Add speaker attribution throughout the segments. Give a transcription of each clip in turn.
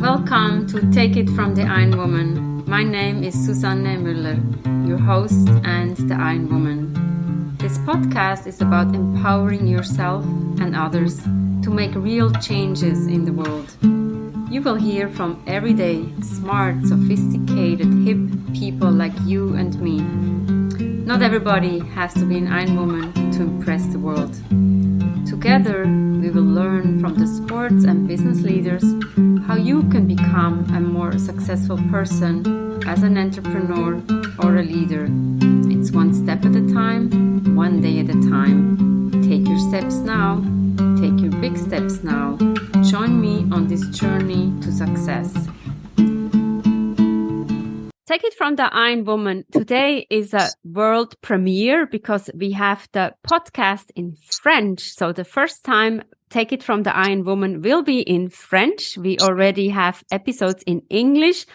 Speaker 1: Welcome to Take It from the Iron Woman. My name is Susanne Müller, your host and the Iron Woman. This podcast is about empowering yourself and others to make real changes in the world. You will hear from everyday, smart, sophisticated, hip people like you and me. Not everybody has to be an Iron Woman to impress the world. Together, we will learn from the sports and business leaders how you can become a more successful person as an entrepreneur or a leader. It's one step at a time, one day at a time. Take your steps now. Take your big steps now. Join me on this journey to success. Take It from the Iron Woman. Today is a world premiere because we have the podcast in French. So the first time Take It from the Iron Woman will be in French. We already have episodes in English,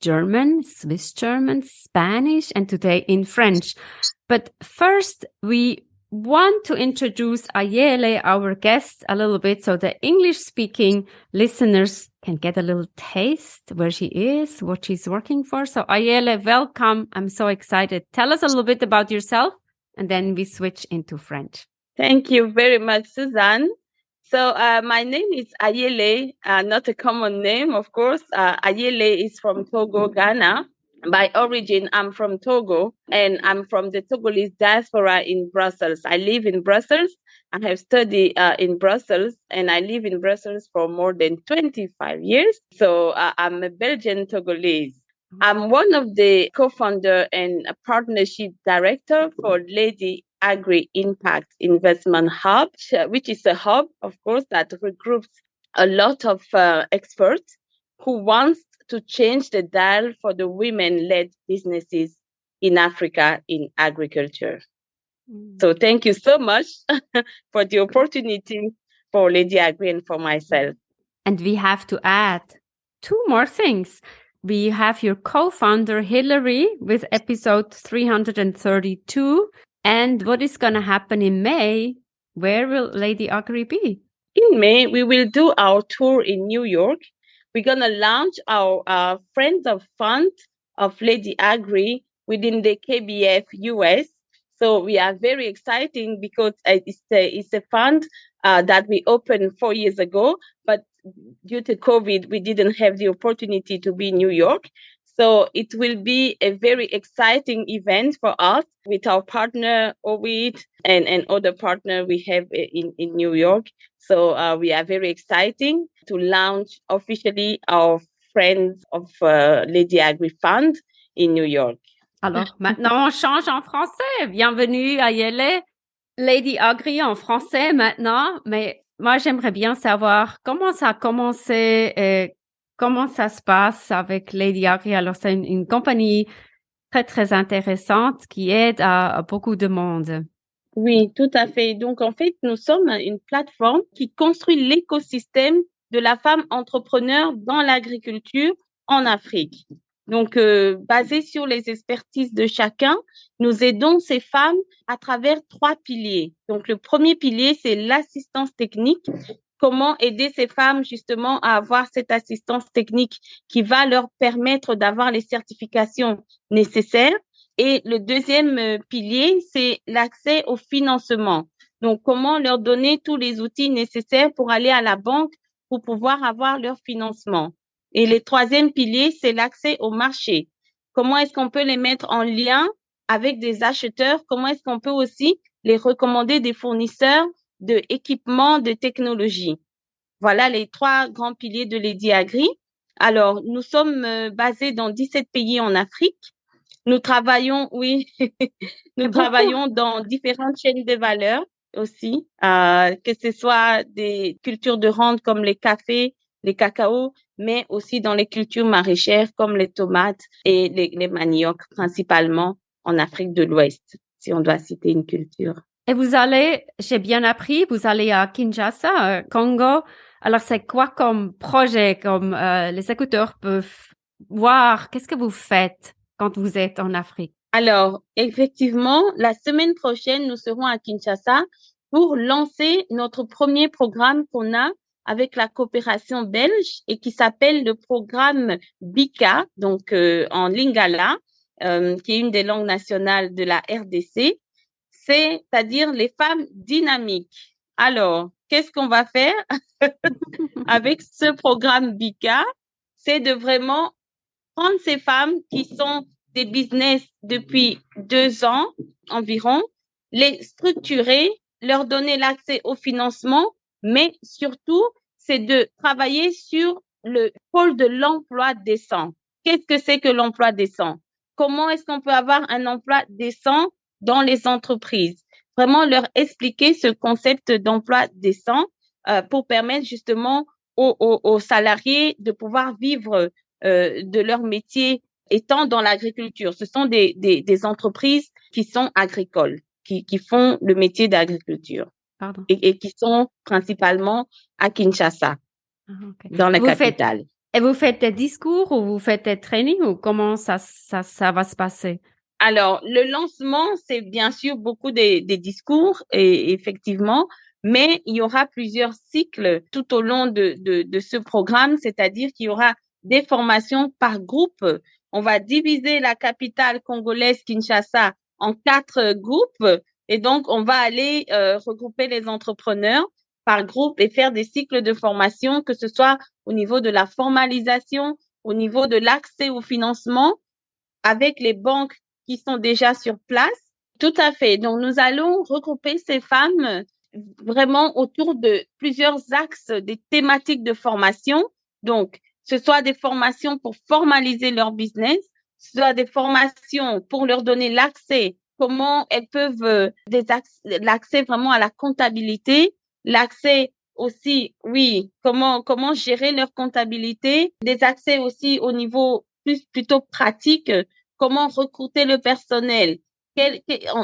Speaker 1: German, Swiss German, Spanish, and today in French. But first, we want to introduce Ayele, our guest, a little bit so the English-speaking listeners can get a little taste where she is, what she's working for. So Ayele, welcome. I'm so excited. Tell us a little bit about yourself, and then we switch into French.
Speaker 2: Thank you very much, Suzanne. So my name is Ayele, not a common name, of course. Ayele is from Togo, Ghana. By origin, I'm from Togo, and I'm from the Togolese diaspora in Brussels. I live in Brussels. I have studied in Brussels, and I live in Brussels for more than 25 years. So I'm a Belgian Togolese. I'm one of the co-founder and a partnership director for Lady Agri Impact Investment Hub, which is a hub, of course, that regroups a lot of experts who wants to change the dial for the women-led businesses in Africa in agriculture. So thank you so much for the opportunity for Lady Agri and for myself.
Speaker 1: And we have to add two more things. We have your co-founder, Hilary, with episode 332. And what is going to happen in May? Where will Lady Agri be?
Speaker 2: In May, we will do our tour in New York. We're going to launch our Friends of Fund of Lady Agri within the KBF US. So we are very exciting because it's a fund that we opened 4 years ago, but due to COVID, we didn't have the opportunity to be in New York. So it will be a very exciting event for us with our partner, OWID, and other partner we have in New York. So we are very exciting to launch officially our Friends of Lady Agri Fund in New York.
Speaker 1: Alors, maintenant, on change en français. Bienvenue à Ayele, Lady Agri en français maintenant. Mais moi, j'aimerais bien savoir comment ça a commencé et comment ça se passe avec Lady Agri. Alors, c'est une compagnie très, très intéressante qui aide à beaucoup de monde.
Speaker 2: Oui, tout à fait. Donc, en fait, nous sommes une plateforme qui construit l'écosystème de la femme entrepreneur dans l'agriculture en Afrique. Donc, basé sur les expertises de chacun, nous aidons ces femmes à travers 3 piliers. Donc, le premier pilier, c'est l'assistance technique. Comment aider ces femmes justement à avoir cette assistance technique qui va leur permettre d'avoir les certifications nécessaires. Et le deuxième pilier, c'est l'accès au financement. Donc, comment leur donner tous les outils nécessaires pour aller à la banque pour pouvoir avoir leur financement. Et le troisième pilier, c'est l'accès au marché. Comment est-ce qu'on peut les mettre en lien avec des acheteurs? Comment est-ce qu'on peut aussi les recommander des fournisseurs d'équipements, de technologie? Voilà les 3 grands piliers de Lady Agri. Alors, nous sommes basés dans 17 pays en Afrique. Nous travaillons, nous travaillons dans différentes chaînes de valeur aussi, que ce soit des cultures de rente comme les cafés, les cacao, mais aussi dans les cultures maraîchères comme les tomates et les maniocs, principalement en Afrique de l'Ouest, si on doit citer une culture.
Speaker 1: Et vous allez, j'ai bien appris, vous allez à Kinshasa, Congo. Alors, c'est quoi comme projet, comme les écouteurs peuvent voir? Qu'est-ce que vous faites quand vous êtes en Afrique?
Speaker 2: Alors, effectivement, la semaine prochaine, nous serons à Kinshasa pour lancer notre premier programme qu'on a avec la coopération belge et qui s'appelle le programme BICA, donc en Lingala, qui est une des langues nationales de la RDC, c'est-à-dire les femmes dynamiques. Alors, qu'est-ce qu'on va faire avec ce programme BICA? C'est de vraiment prendre ces femmes qui sont des business depuis 2 ans environ, les structurer, leur donner l'accès au financement, mais surtout, c'est de travailler sur le pôle de l'emploi décent. Qu'est-ce que c'est que l'emploi décent? Comment est-ce qu'on peut avoir un emploi décent dans les entreprises? Vraiment leur expliquer ce concept d'emploi décent pour permettre justement aux salariés de pouvoir vivre de leur métier étant dans l'agriculture. Ce sont des entreprises qui sont agricoles, qui font le métier d'agriculture et qui sont principalement à Kinshasa, dans la capitale.
Speaker 1: Et vous faites des discours ou vous faites des trainings ou comment ça va se passer?
Speaker 2: Alors, le lancement, c'est bien sûr beaucoup des discours, et effectivement, mais il y aura plusieurs cycles tout au long de ce programme, c'est-à-dire qu'il y aura des formations par groupe. On va diviser la capitale congolaise, Kinshasa, en 4 groupes et donc on va aller regrouper les entrepreneurs par groupe et faire des cycles de formation, que ce soit au niveau de la formalisation, au niveau de l'accès au financement avec les banques qui sont déjà sur place. Tout à fait. Donc, nous allons regrouper ces femmes vraiment autour de plusieurs axes, des thématiques de formation. Donc, ce soit des formations pour formaliser leur business, ce soit des formations pour leur donner l'accès, comment elles peuvent, l'accès vraiment à la comptabilité, l'accès aussi, oui, comment gérer leur comptabilité, des accès aussi au niveau plutôt pratique, comment recruter le personnel,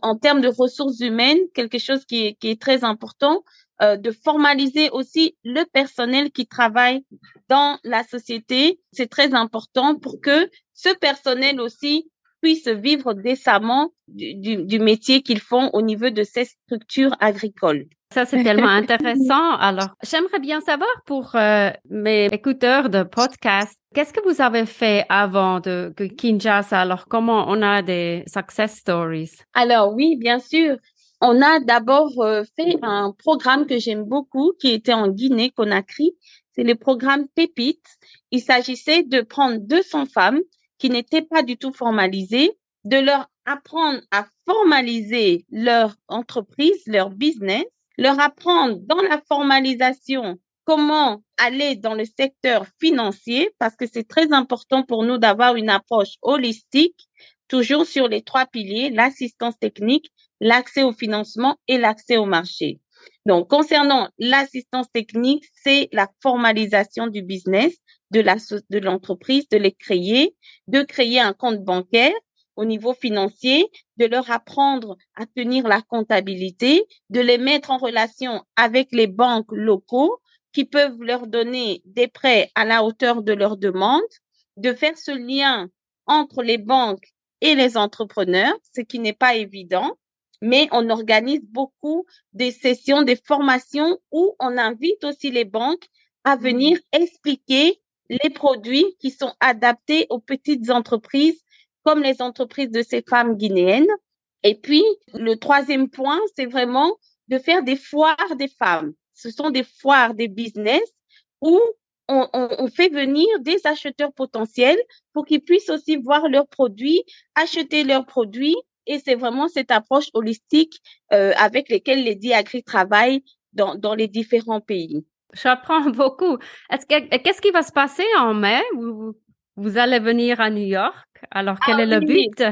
Speaker 2: en termes de ressources humaines, quelque chose qui est très important, de formaliser aussi le personnel qui travaille dans la société. C'est très important pour que ce personnel aussi puisse vivre décemment du métier qu'ils font au niveau de ces structures agricoles.
Speaker 1: Ça, c'est tellement intéressant. Alors, j'aimerais bien savoir pour mes écouteurs de podcast, qu'est-ce que vous avez fait avant de Kinshasa? Alors, comment on a des success stories?
Speaker 2: Alors, oui, bien sûr. On a d'abord fait un programme que j'aime beaucoup, qui était en Guinée-Conakry. C'est le programme Pépite. Il s'agissait de prendre 200 femmes qui n'étaient pas du tout formalisées, de leur apprendre à formaliser leur entreprise, leur business, leur apprendre dans la formalisation comment aller dans le secteur financier, parce que c'est très important pour nous d'avoir une approche holistique, toujours sur les 3 piliers, l'assistance technique, l'accès au financement et l'accès au marché. Donc, concernant l'assistance technique, c'est la formalisation du business, de l'entreprise, de créer un compte bancaire au niveau financier, de leur apprendre à tenir la comptabilité, de les mettre en relation avec les banques locaux qui peuvent leur donner des prêts à la hauteur de leurs demandes, de faire ce lien entre les banques et les entrepreneurs, ce qui n'est pas évident, mais on organise beaucoup des sessions, des formations où on invite aussi les banques à venir expliquer les produits qui sont adaptés aux petites entreprises comme les entreprises de ces femmes guinéennes. Et puis, le 3e point, c'est vraiment de faire des foires des femmes. Ce sont des foires des business où on fait venir des acheteurs potentiels pour qu'ils puissent aussi voir leurs produits, acheter leurs produits. Et c'est vraiment cette approche holistique avec laquelle les Diagri travaillent dans les différents pays.
Speaker 1: J'apprends beaucoup. Qu'est-ce qui va se passer en mai? Vous allez venir à New York. Alors, quel est le but?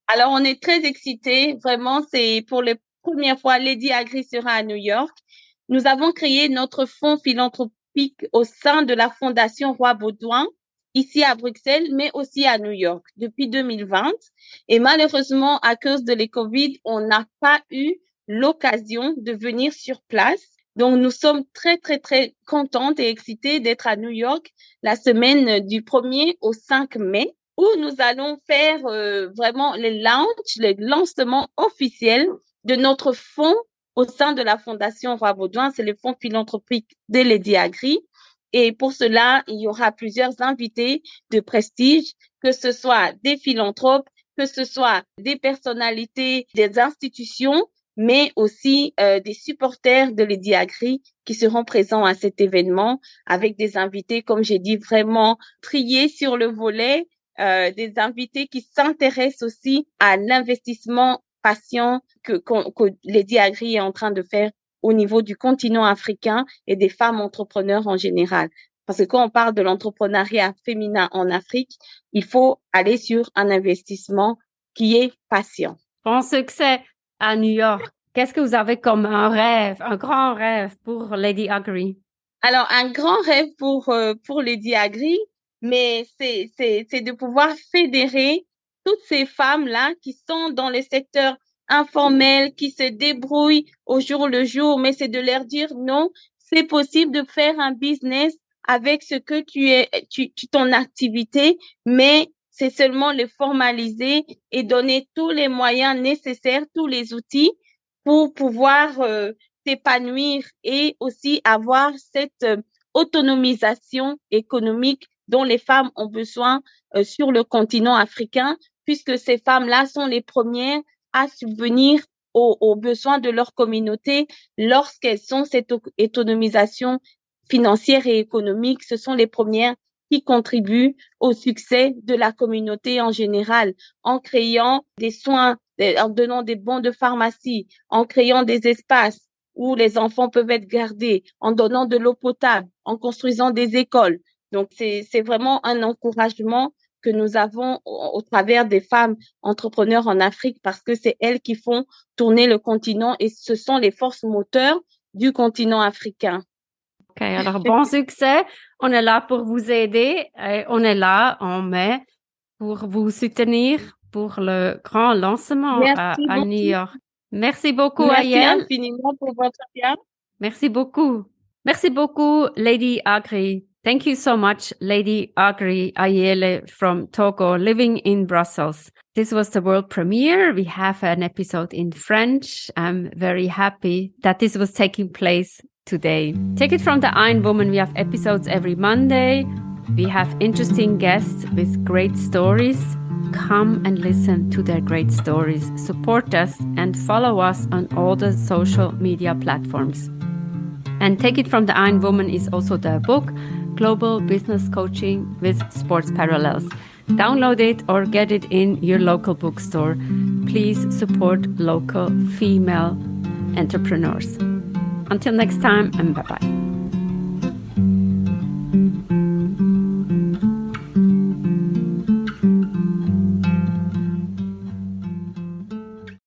Speaker 2: Alors, on est très excités. Vraiment, c'est pour la première fois, Lady Agri sera à New York. Nous avons créé notre fonds philanthropique au sein de la Fondation Roi Baudouin, ici à Bruxelles, mais aussi à New York depuis 2020. Et malheureusement, à cause de la COVID, on n'a pas eu l'occasion de venir sur place. Donc, nous sommes très, très, très contentes et excitées d'être à New York la semaine du 1er au 5 mai, où nous allons faire vraiment le lancement officiel de notre fonds au sein de la Fondation Roi Baudouin. C'est le fonds philanthropique de Lady Agri. Et pour cela, il y aura plusieurs invités de prestige, que ce soit des philanthropes, que ce soit des personnalités des institutions, mais aussi des supporters de Lady Agri qui seront présents à cet événement avec des invités, comme j'ai dit, vraiment triés sur le volet, des invités qui s'intéressent aussi à l'investissement patient que Lady Agri est en train de faire au niveau du continent africain et des femmes entrepreneurs en général. Parce que quand on parle de l'entrepreneuriat féminin en Afrique, il faut aller sur un investissement qui est patient.
Speaker 1: Bon succès à New York. Qu'est-ce que vous avez comme un rêve, un grand rêve pour Lady Agri?
Speaker 2: Alors, un grand rêve pour Lady Agri, mais c'est de pouvoir fédérer toutes ces femmes-là qui sont dans les secteurs informels, qui se débrouillent au jour le jour, mais c'est de leur dire non, c'est possible de faire un business avec ce que ton activité, mais c'est seulement le formaliser et donner tous les moyens nécessaires, tous les outils pour pouvoir s'épanouir et aussi avoir cette autonomisation économique dont les femmes ont besoin sur le continent africain, puisque ces femmes-là sont les premières à subvenir aux besoins de leur communauté lorsqu'elles ont cette autonomisation financière et économique. Ce sont les premières qui contribuent au succès de la communauté en général, en créant des soins, en donnant des bons de pharmacie, en créant des espaces où les enfants peuvent être gardés, en donnant de l'eau potable, en construisant des écoles. Donc, c'est vraiment un encouragement que nous avons au travers des femmes entrepreneurs en Afrique parce que c'est elles qui font tourner le continent et ce sont les forces moteurs du continent africain.
Speaker 1: OK, alors bon succès. On est là pour vous aider et on est là en mai pour vous soutenir pour le grand lancement à New York. Merci beaucoup,
Speaker 2: Merci
Speaker 1: Ayel.
Speaker 2: Merci infiniment pour votre bien.
Speaker 1: Merci beaucoup. Merci beaucoup, Lady Agri. Thank you so much, Lady Agri Ayele from Togo, living in Brussels. This was the world premiere. We have an episode in French. I'm very happy that this was taking place today. Take it from the Iron Woman. We have episodes every Monday. We have interesting guests with great stories. Come and listen to their great stories. Support us and follow us on all the social media platforms. And Take It from the Iron Woman is also the book, Global Business Coaching with Sports Parallels. Download it or get it in your local bookstore. Please support local female entrepreneurs. Until next time, and bye-bye.